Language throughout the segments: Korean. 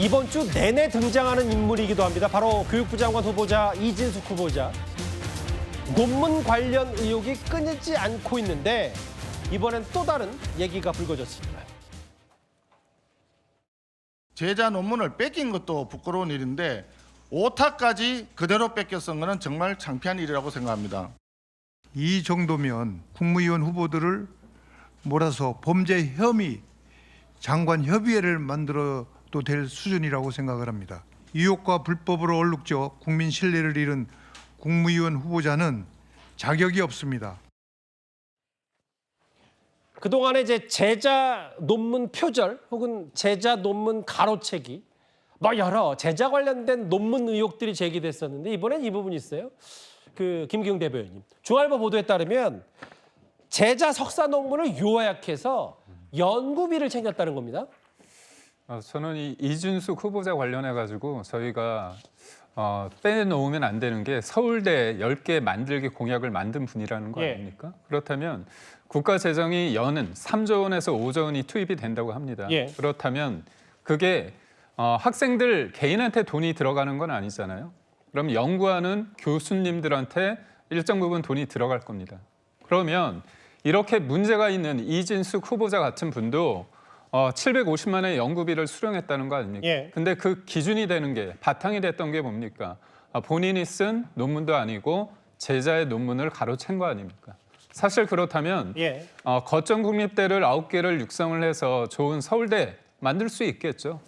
이번 주 내내 등장하는 인물이기도 합니다. 바로 교육부 장관 후보자 이진숙 후보자. 논문 관련 의혹이 끊이지 않고 있는데 이번엔 또 다른 얘기가 불거졌습니다. 제자 논문을 뺏긴 것도 부끄러운 일인데 오타까지 그대로 뺏겼은 것은 정말 창피한 일이라고 생각합니다. 이 정도면 국무위원 후보들을 몰아서 범죄 혐의 장관 협의회를 만들어도 될 수준이라고 생각을 합니다. 의혹과 불법으로 얼룩져 국민 신뢰를 잃은 국무위원 후보자는 자격이 없습니다. 그동안에 이제 제자 논문 표절 혹은 제자 논문 가로채기 뭐 여러 제자 관련된 논문 의혹들이 제기됐었는데 이번엔 이 부분이 있어요. 그 김기웅 대변인. 중앙일보 보도에 따르면 제자 석사 논문을 요약해서 연구비를 챙겼다는 겁니다. 저는 이 이준숙 후보자 관련해 가지고 저희가 빼놓으면 안 되는 게 서울대 10개 만들기 공약을 만든 분이라는 거 아닙니까? 그렇다면 국가 재정이 연은 3조 원에서 5조 원이 투입이 된다고 합니다. 그렇다면 그게 학생들 개인한테 돈이 들어가는 건 아니잖아요. 그럼 연구하는 교수님들한테 일정 부분 돈이 들어갈 겁니다. 그러면 이렇게 문제가 있는 이진숙 후보자 같은 분도 750만 원의 연구비를 수령했다는 거 아닙니까? 근데 그 기준이 되는 게 바탕이 됐던 게 뭡니까? 본인이 쓴 논문도 아니고 제자의 논문을 가로챈 거 아닙니까? 사실 그렇다면 거점 국립대를 9개를 육성을 해서 좋은 서울대 만들 수 있겠죠.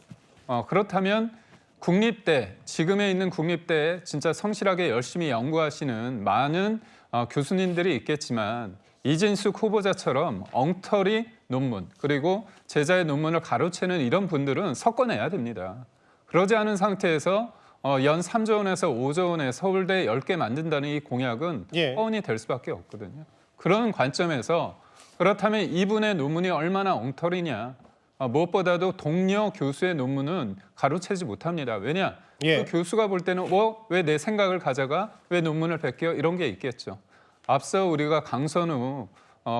그렇다면 국립대, 지금에 있는 국립대에 진짜 성실하게 열심히 연구하시는 많은 교수님들이 있겠지만 이진숙 후보자처럼 엉터리 논문 그리고 제자의 논문을 가로채는 이런 분들은 섞어내야 됩니다. 그러지 않은 상태에서 연 3조 원에서 5조 원의 서울대 10개 만든다는 이 공약은 뻔히 될 수밖에 없거든요. 그런 관점에서 그렇다면 이분의 논문이 얼마나 엉터리냐. 무엇보다도 동료 교수의 논문은 가로채지 못합니다. 왜냐? 그 교수가 볼 때는 왜 내 생각을 가져가? 왜 논문을 베껴? 이런 게 있겠죠. 앞서 우리가 강선우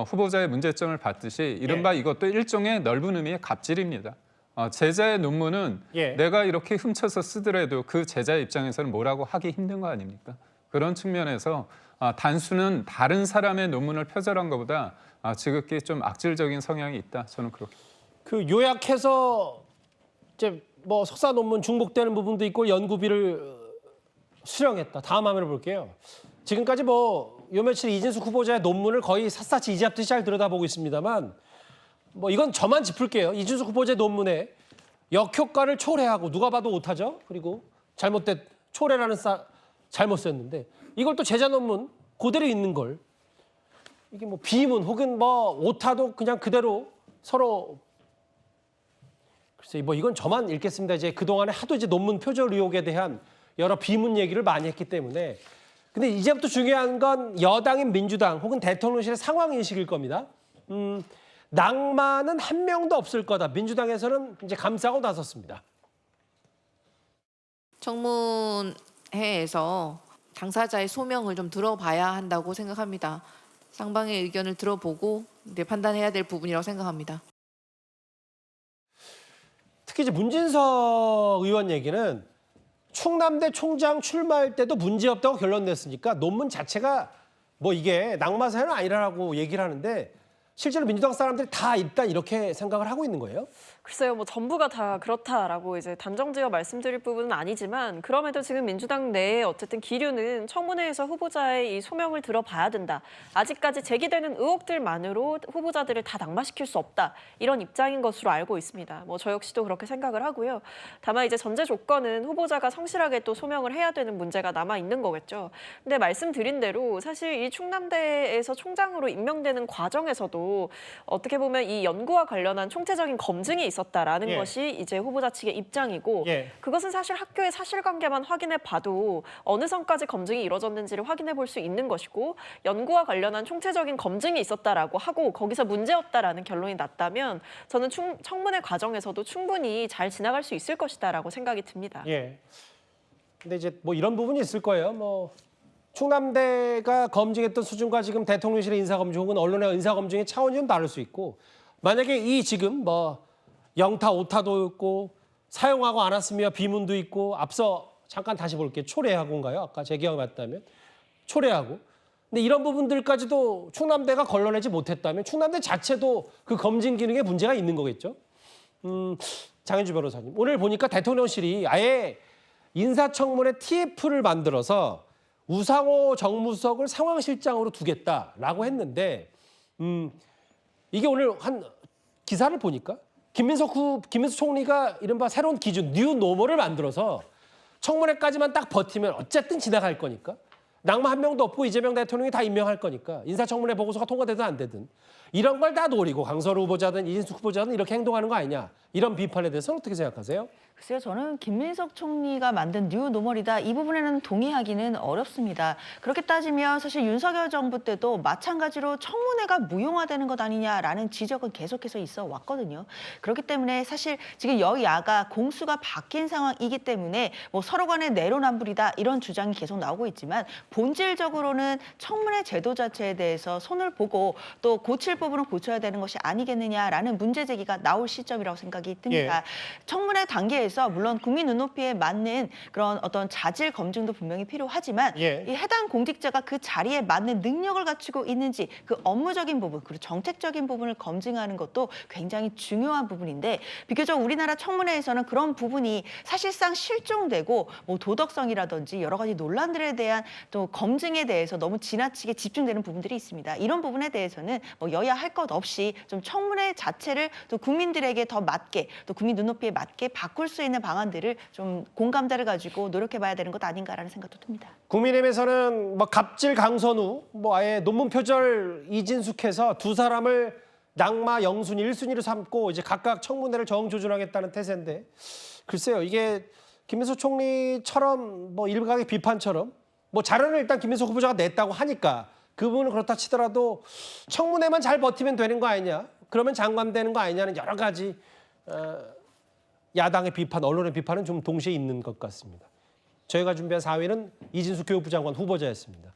후보자의 문제점을 봤듯이 이른바 이것도 일종의 넓은 의미의 갑질입니다. 제자의 논문은 내가 이렇게 훔쳐서 쓰더라도 그 제자의 입장에서는 뭐라고 하기 힘든 거 아닙니까? 그런 측면에서 단수는 다른 사람의 논문을 표절한 것보다 지극히 좀 악질적인 성향이 있다. 저는 그렇게. 그 요약해서 이제 뭐 석사 논문 중복되는 부분도 있고 연구비를 수령했다. 다음 화면을 볼게요. 지금까지 뭐 요 며칠 이진숙 후보자의 논문을 거의 샅샅이 이잡듯이 잘 들여다보고 있습니다만 뭐 이건 저만 짚을게요. 이진숙 후보자의 논문에 역효과를 초래하고 누가 봐도 오타죠. 그리고 잘못된 초래라는 잘못 썼는데 이걸 또 제자 논문 그대로 있는 걸 이게 뭐 비문 혹은 뭐 오타도 그냥 그대로 서로 글쎄 뭐 이건 저만 읽겠습니다. 이제 그동안에 하도 이제 논문 표절 의혹에 대한 여러 비문 얘기를 많이 했기 때문에 근데 이제부터 중요한 건 여당인 민주당 혹은 대통령실의 상황 인식일 겁니다. 낭만은 한 명도 없을 거다. 민주당에서는 이제 감싸고 나섰습니다. 청문회에서 당사자의 소명을 좀 들어봐야 한다고 생각합니다. 상방의 의견을 들어보고 이제 판단해야 될 부분이라고 생각합니다. 특히 이제 문진석 의원 얘기는 충남대 총장 출마할 때도 문제 없다고 결론 냈으니까 논문 자체가 뭐 이게 낙마사는 아니라고 얘기를 하는데 실제로 민주당 사람들이 다 일단 이렇게 생각을 하고 있는 거예요? 글쎄요, 뭐 전부가 다 그렇다라고 이제 단정지어 말씀드릴 부분은 아니지만 그럼에도 지금 민주당 내에 어쨌든 기류는 청문회에서 후보자의 이 소명을 들어봐야 된다. 아직까지 제기되는 의혹들만으로 후보자들을 다 낙마시킬 수 없다. 이런 입장인 것으로 알고 있습니다. 뭐 저 역시도 그렇게 생각을 하고요. 다만 이제 전제 조건은 후보자가 성실하게 또 소명을 해야 되는 문제가 남아 있는 거겠죠. 근데 말씀드린 대로 사실 이 충남대에서 총장으로 임명되는 과정에서도 어떻게 보면 이 연구와 관련한 총체적인 검증이 있었다라는 것이 이제 후보자 측의 입장이고 그것은 사실 학교의 사실관계만 확인해 봐도 어느 선까지 검증이 이루어졌는지를 확인해 볼 수 있는 것이고 연구와 관련한 총체적인 검증이 있었다라고 하고 거기서 문제없다라는 결론이 났다면 저는 청문회 과정에서도 충분히 잘 지나갈 수 있을 것이다라고 생각이 듭니다. 근데 이제 뭐 이런 부분이 있을 거예요. 뭐 충남대가 검증했던 수준과 지금 대통령실의 인사검증 혹은 언론의 인사검증의 차원이 좀 다를 수 있고 만약에 이 지금 뭐 영타 오타도 있고 사용하고 않았으며 비문도 있고 앞서 잠깐 다시 볼게요. 초래하고인가요? 아까 제 기억에 맞다면 초래하고. 근데 이런 부분들까지도 충남대가 걸러내지 못했다면 충남대 자체도 그 검증 기능에 문제가 있는 거겠죠. 장현주 변호사님, 오늘 보니까 대통령실이 아예 인사청문회 TF를 만들어서 우상호 정무수석을 상황실장으로 두겠다라고 했는데 이게 오늘 한 기사를 보니까 김민석 총리가 이른바 새로운 기준 뉴 노멀을 만들어서 청문회까지만 딱 버티면 어쨌든 지나갈 거니까 낭만 한 명도 없고 이재명 대통령이 다 임명할 거니까 인사청문회 보고서가 통과되든 안 되든 이런 걸 다 노리고 강서루 후보자든 이진숙 후보자든 이렇게 행동하는 거 아니냐 이런 비판에 대해서는 어떻게 생각하세요? 글쎄요, 저는 김민석 총리가 만든 뉴 노멀이다. 이 부분에는 동의하기는 어렵습니다. 그렇게 따지면 사실 윤석열 정부 때도 마찬가지로 청문회가 무용화되는 것 아니냐라는 지적은 계속해서 있어 왔거든요. 그렇기 때문에 사실 지금 여야가 공수가 바뀐 상황이기 때문에 뭐 서로 간에 내로남불이다 이런 주장이 계속 나오고 있지만 본질적으로는 청문회 제도 자체에 대해서 손을 보고 또 고칠 부분은 고쳐야 되는 것이 아니겠느냐라는 문제 제기가 나올 시점이라고 생각이 듭니다. 청문회 단계에서 물론 국민 눈높이에 맞는 그런 어떤 자질 검증도 분명히 필요하지만 이 해당 공직자가 그 자리에 맞는 능력을 갖추고 있는지 그 업무적인 부분 그리고 정책적인 부분을 검증하는 것도 굉장히 중요한 부분인데 비교적 우리나라 청문회에서는 그런 부분이 사실상 실종되고 뭐 도덕성이라든지 여러 가지 논란들에 대한 또 검증에 대해서 너무 지나치게 집중되는 부분들이 있습니다. 이런 부분에 대해서는 뭐 여야 할 것 없이 좀 청문회 자체를 또 국민들에게 더 맞게 또 국민 눈높이에 맞게 바꿀 수 있는 방안들을 좀 공감대를 가지고 노력해봐야 되는 것 아닌가라는 생각도 듭니다. 국민의힘에서는 뭐 갑질 강선우, 뭐 아예 논문 표절 이진숙해서 두 사람을 낙마 영순위 1순위로 삼고 이제 각각 청문회를 정조준하겠다는 태세인데 글쎄요 이게 김민석 총리처럼 뭐 일각의 비판처럼 뭐 자료를 일단 김민석 후보자가 냈다고 하니까 그 부분은 그렇다 치더라도 청문회만 잘 버티면 되는 거 아니냐 그러면 장관되는 거 아니냐는 여러 가지 야당의 비판, 언론의 비판은 좀 동시에 있는 것 같습니다. 저희가 준비한 4위는 이진숙 교육부 장관 후보자였습니다.